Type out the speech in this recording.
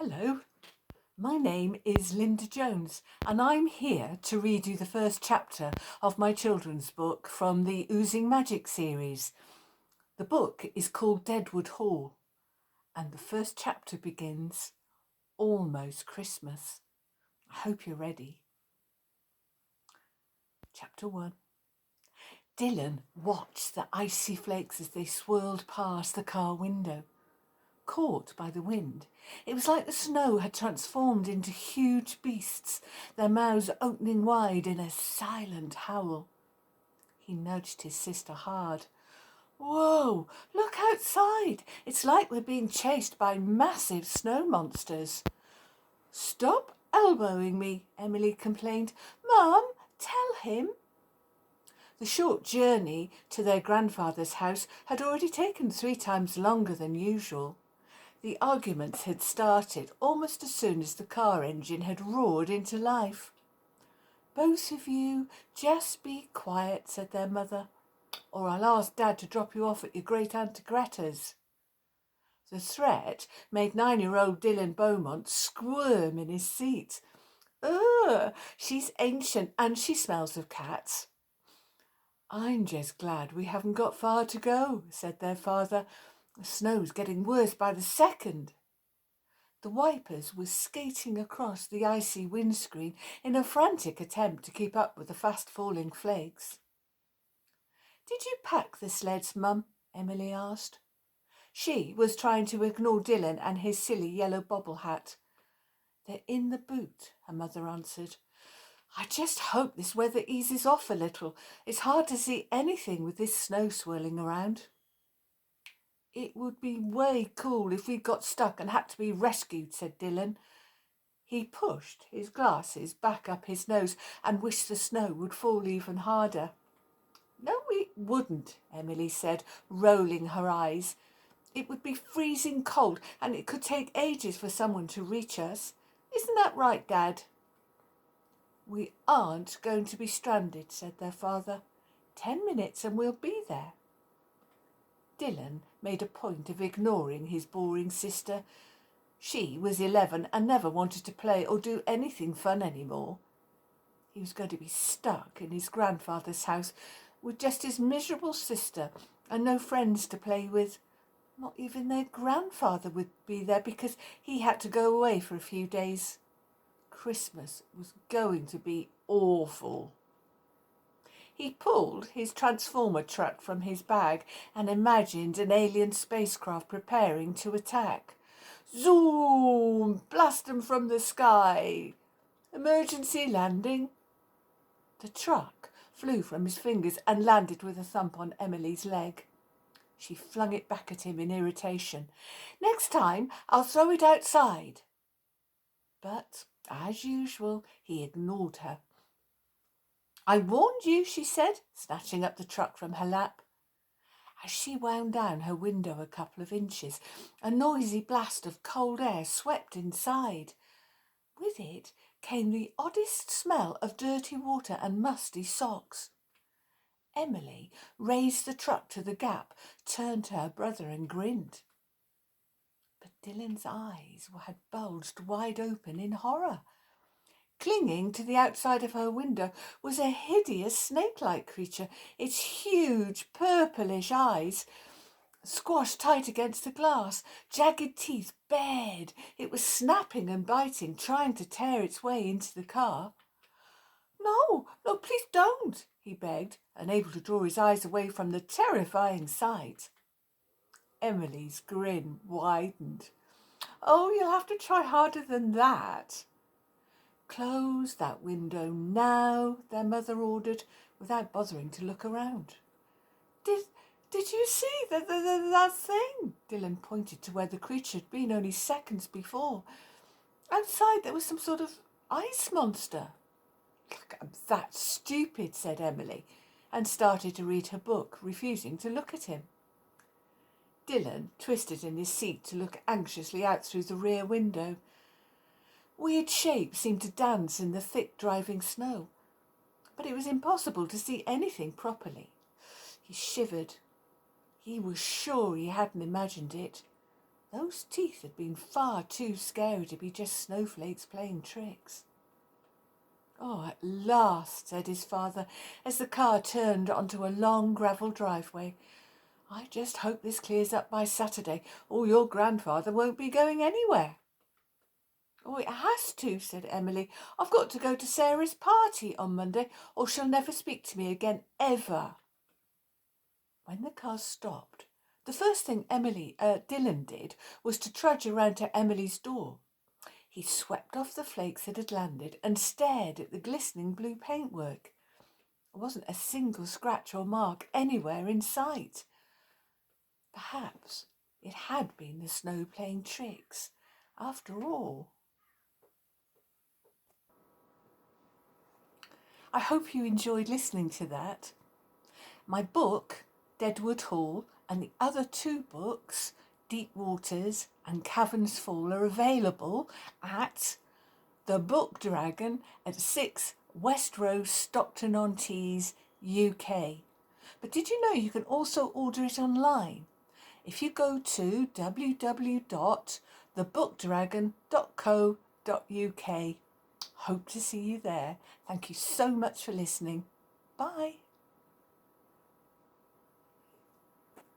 Hello, my name is Linda Jones and I'm here to read you the first chapter of my children's book from the Oozing Magic series. The book is called Deadwood Hall and the first chapter begins Almost Christmas. I hope you're ready. Chapter 1. Dylan watched the icy flakes as they swirled past the car window. Caught by the wind, it was like the snow had transformed into huge beasts, their mouths opening wide in a silent howl. He nudged his sister hard. Whoa, look outside. It's like we're being chased by massive snow monsters. Stop elbowing me, Emily complained. Mum, tell him. The short journey to their grandfather's house had already taken 3 times longer than usual. The arguments had started almost as soon as the car engine had roared into life. Both of you, just be quiet, said their mother, or I'll ask Dad to drop you off at your great-aunt Greta's. The threat made 9-year-old Dylan Beaumont squirm in his seat. Ugh, she's ancient and she smells of cats. I'm just glad we haven't got far to go, said their father. The snow's getting worse by the second. The wipers were skating across the icy windscreen in a frantic attempt to keep up with the fast-falling flakes. Did you pack the sleds, Mum? Emily asked. She was trying to ignore Dylan and his silly yellow bobble hat. They're in the boot, her mother answered. I just hope this weather eases off a little. It's hard to see anything with this snow swirling around. It would be way cool if we got stuck and had to be rescued, said Dylan. He pushed his glasses back up his nose and wished the snow would fall even harder. No, it wouldn't, Emily said, rolling her eyes. It would be freezing cold and it could take ages for someone to reach us. Isn't that right, Dad? We aren't going to be stranded, said their father. 10 minutes and we'll be there. Dylan made a point of ignoring his boring sister. She was 11 and never wanted to play or do anything fun anymore. He was going to be stuck in his grandfather's house with just his miserable sister and no friends to play with. Not even their grandfather would be there because he had to go away for a few days. Christmas was going to be awful. He pulled his transformer truck from his bag and imagined an alien spacecraft preparing to attack. Zoom! Blast them from the sky! Emergency landing! The truck flew from his fingers and landed with a thump on Emily's leg. She flung it back at him in irritation. Next time, I'll throw it outside. But, as usual, he ignored her. I warned you, she said, snatching up the truck from her lap. As she wound down her window a couple of inches, a noisy blast of cold air swept inside. With it came the oddest smell of dirty water and musty socks. Emily raised the truck to the gap, turned to her brother and grinned. But Dylan's eyes had bulged wide open in horror. Clinging to the outside of her window was a hideous snake-like creature, its huge purplish eyes squashed tight against the glass, jagged teeth bared. It was snapping and biting, trying to tear its way into the car. No, please don't, he begged, unable to draw his eyes away from the terrifying sight. Emily's grin widened. Oh, you'll have to try harder than that. Close that window now, their mother ordered, without bothering to look around. Did you see that thing? Dylan pointed to where the creature had been only seconds before. Outside there was some sort of ice monster. I'm that stupid, said Emily, and started to read her book, refusing to look at him. Dylan twisted in his seat to look anxiously out through the rear window. Weird shapes seemed to dance in the thick driving snow, but it was impossible to see anything properly. He shivered. He was sure he hadn't imagined it. Those teeth had been far too scary to be just snowflakes playing tricks. "Oh, at last," said his father, as the car turned onto a long gravel driveway. "I just hope this clears up by Saturday, or your grandfather won't be going anywhere." "Oh, it has to," said Emily. "I've got to go to Sarah's party on Monday, or she'll never speak to me again, ever." When the car stopped, the first thing Dylan did was to trudge around to Emily's door. He swept off the flakes that had landed and stared at the glistening blue paintwork. There wasn't a single scratch or mark anywhere in sight. Perhaps it had been the snow playing tricks, after all. I hope you enjoyed listening to that. My book, Deadwood Hall, and the other two books, Deep Waters and Caverns Fall, are available at The Book Dragon at 6 West Road, Stockton-on-Tees, UK. But did you know you can also order it online? If you go to www.thebookdragon.co.uk. Hope to see you there. Thank you so much for listening. Bye.